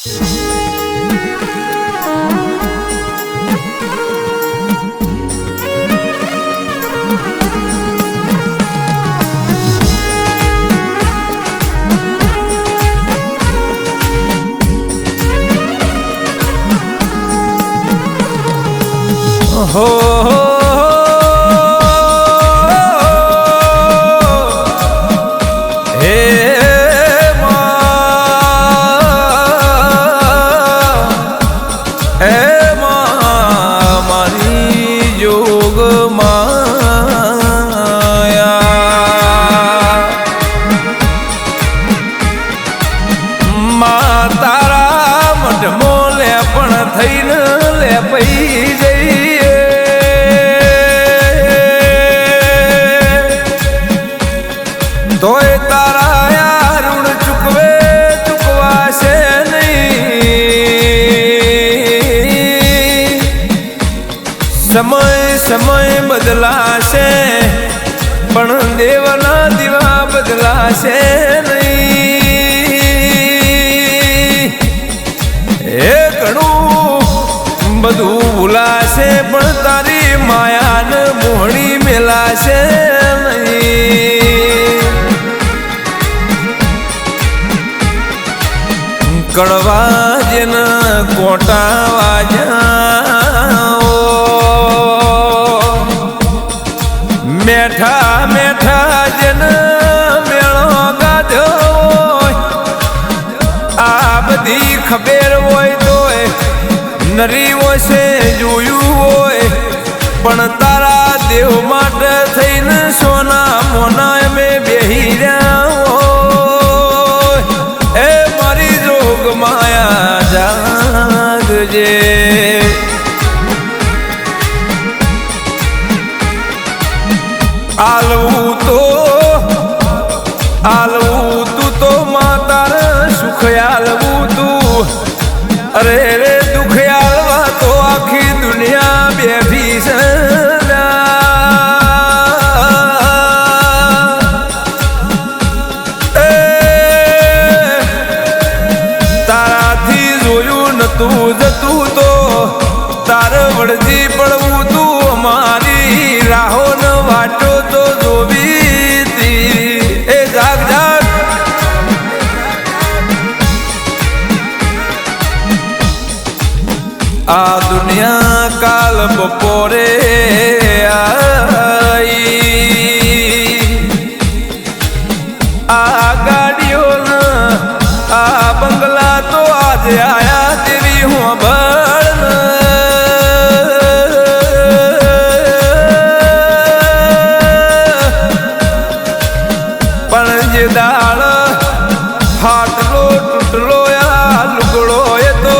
હો હે મારી જોગ માયા તારા મઢમો લે પણ થઈને લે પઈ જઈએ તોય તારા યાર ઋણ ચૂકવાશે નહીં. સમય બદલાશે પણ દેવના દીવા બદલાશે નહીં. એ ઘણું બધું ભૂલાશે પણ તારી માયાને મોહણી મેલાશે નહીં. કડવા જેન કોટા વાજ્યા મેઠા મેઠા જેન મેળો ગાધ્યો આ બધી ખબર હોય તોય નરી છે જોયું હોય પણ તારા દેવ માટે થઈને સોના મોના અમે બેહી રહ્યા હોય. એ મારી જોગ માયા જાગજે. આલવું તું તો માતાર સુખ આલવું તું. અરે રે દુઃખ આલવા તો આખી દુનિયા બેઠી છે. તારાથી જોયું નતું જતું તો તાર વળજી પડવું તું. અમારી રાહો ન વાટો તો જોવી તી. એ જાગ જાગ આ દુનિયા કાલ બપોરે આઈ. આ ગાડીઓ આ બંગલા તો આજે આયા તેવી હું ભળ. પણ જે દાળ ફાટલો તૂટલો આ લુગડો એ તો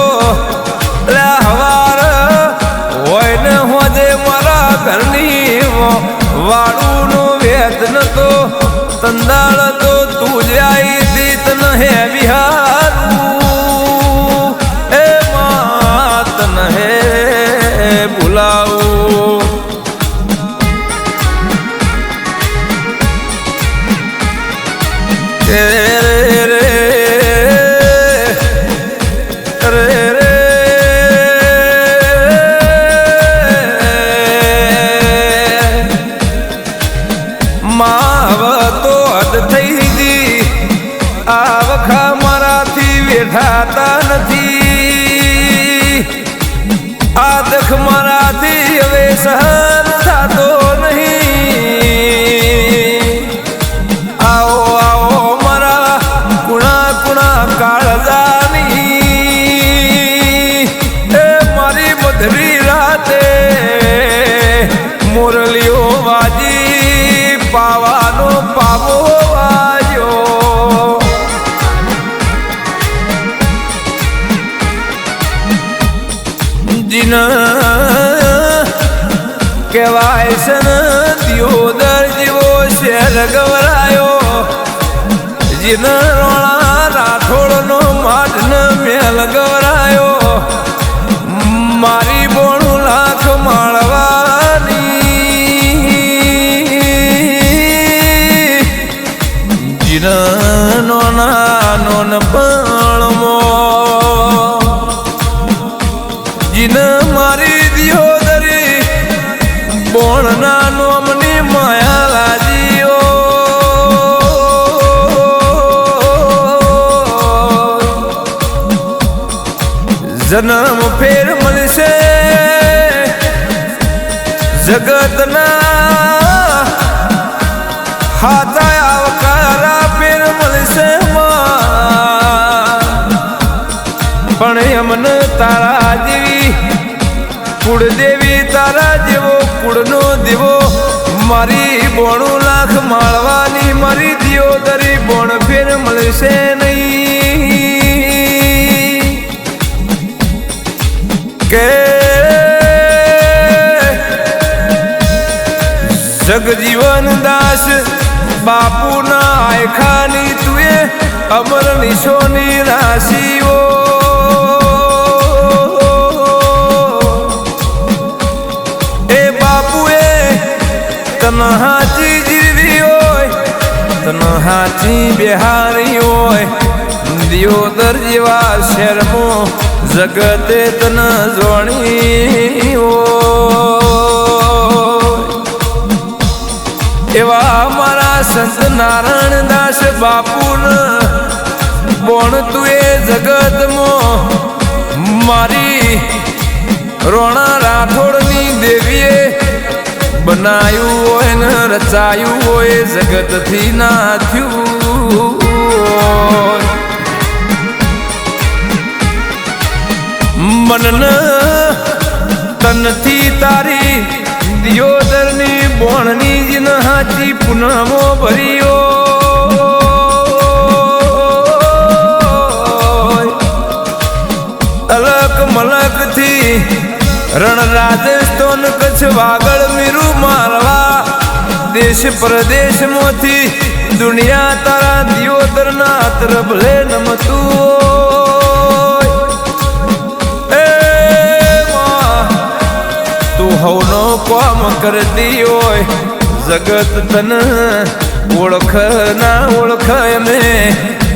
હવાર હોય ને હોજે મારા ઘરની વાળું નો વેત ન તો તંદાળ તો તું જ આઈ દીત ન હે વિહારું. એ માત ન હે ભૂલાવું. રે રે રે રે માવ તો હદ થઈ ગઈ. આ વખા મારાથી વેઠાતા નથી. આ દખ મારાથી હવે સહન થતો નહીં. આવો આવો મારા કુણા કુણા કાળજાની. એ મારી મધરી રાતે મોરલીઓ વાજી પાવાનો પાવો વાજ્યો. જીન કહેવાય છે ને દિયોદર જેવો શેર ગવરાયો. જીન રોણા રાઠોડનો માઢને મેલ ગવરાયો. મારી બોણું લાખ માળવાની. જીન નોના નોન પણમો જન્મ ફેર મળશે જગતના હાથા આવકારા ફેર મળશે પણ એમને તારા જેવી કુળદેવી તારા જેવો કુળનો દેવો મારી 92 લાખ માળવાની મારી દિયોદરી બોણ ફેર મળશે નહીં કે જગજીવન દાસ બાપુના આયખાની તુએ અમર નિશોની રાશિઓ એ બાપુએ તન હાચી જીરવી હોય તન હાચી બિહારી હોય દિયોદર જેવા શહેરમાં જગતે તન જોણી એવા મારા સંત નારાયણ દાસ બાપુન બોણ તુએ જગતમાં મારી રોણા રાઠોડની દેવીએ બનાયું હોય ને રચાયું હોય જગતથી ના થયું મનન તનથી તારી દિયોદરની બોણની જીન હાચી પૂનમો ભર્યો અલક મલકથી રણ રાજસ્થાન કચ્છ વાગડ મીરુ મારવા દેશ પરદેશમાંથી દુનિયા તારા દિયોદરના તરફ લે નમતું તું હવનો કોમ કરતી હોય જગત તન ઓળખ ના ઓળખ અમે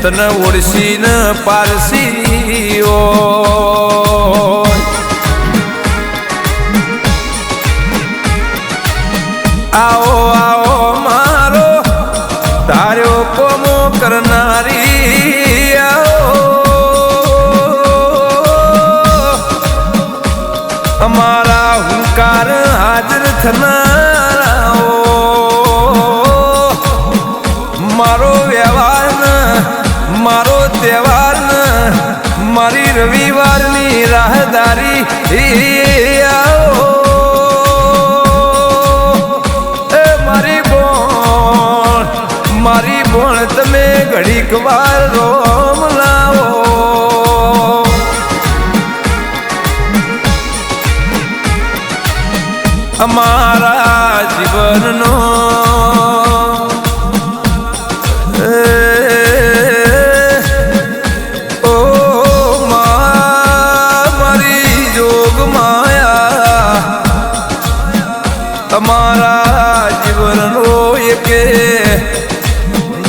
તન ઓળસી ન પારસી આવો આવો મારો તાર્યો કોમો કરનારી અમારા હુંકાર હાજર થનારા મારો વ્યવહાર મારો તહેવાર મારી રવિવારની રાહદારી મારી બોણ તમે ઘડીક વાર રોમ લાવો અમારા જીવનનો મારી જોગ માયા અમારા જીવનનો એકે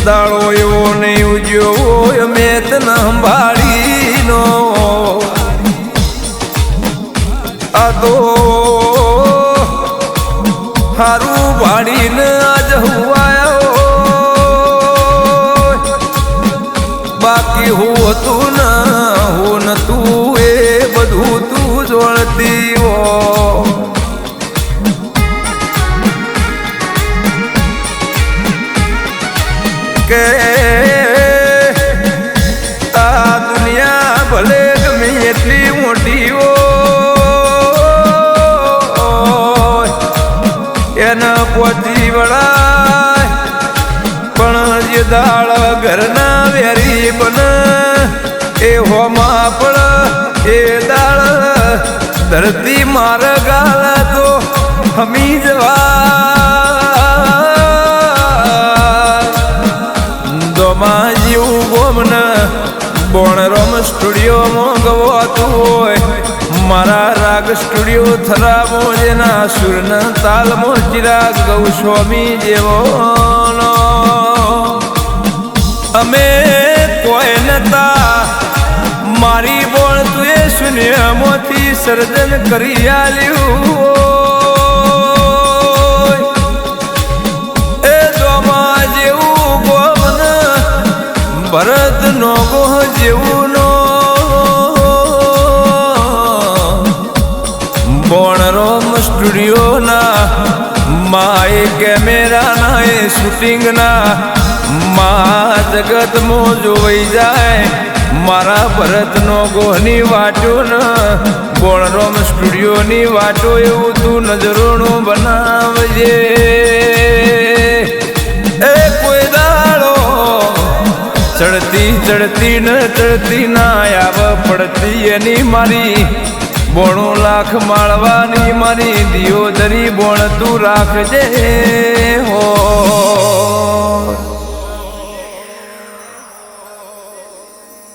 દાડો એવો નહીં ઉજ્યો મેં તને સંભાળીનો આ તો હારું ભાડીને આજ હું આવ્યો બાકી હું હતું ને હું નતું એ બધું તું જોડતી હો કે આ દુનિયા ભલે ગમે એટલી મોટી એના પોતી વળાય પણ જે દાળ ઘરના વેરી બને એ હોમાં પડ એ દાળ ધરતી માર ગાલ તો હમી જવા દોમાં જેવું ગોમને બોણ રોમ સ્ટુડિયોમાં ગવાતું હોય મારા રાગ સ્ટુડિયો થરામો જેના સુરના તાલમો ચિરાગ ગૌસ્વામી જેવો અમે કોઈ નતા મારી બોણ તું એ શૂન્યમાંથી સર્જન કરી આલ્યું એ દોમાં જેવું ગોમન ભરત નો ગોહ જેવું નો બોણરોમ સ્ટુડિયો ના માએ કેમેરા ના એ શૂટિંગ ના મા જગત મો જોઈ જાય મારા ભરતનો ગોહની વાટો ન બોણરોમ સ્ટુડિયો ની વાટો એવું તું નજરોનું બનાવજે એ કોઈ દાડો ચડતી ચડતી ન ચડતી ના આવ પડતી એની મારી 92 લાખ માળવાની મારી દિયોદરી બોણ તું રાખજે હો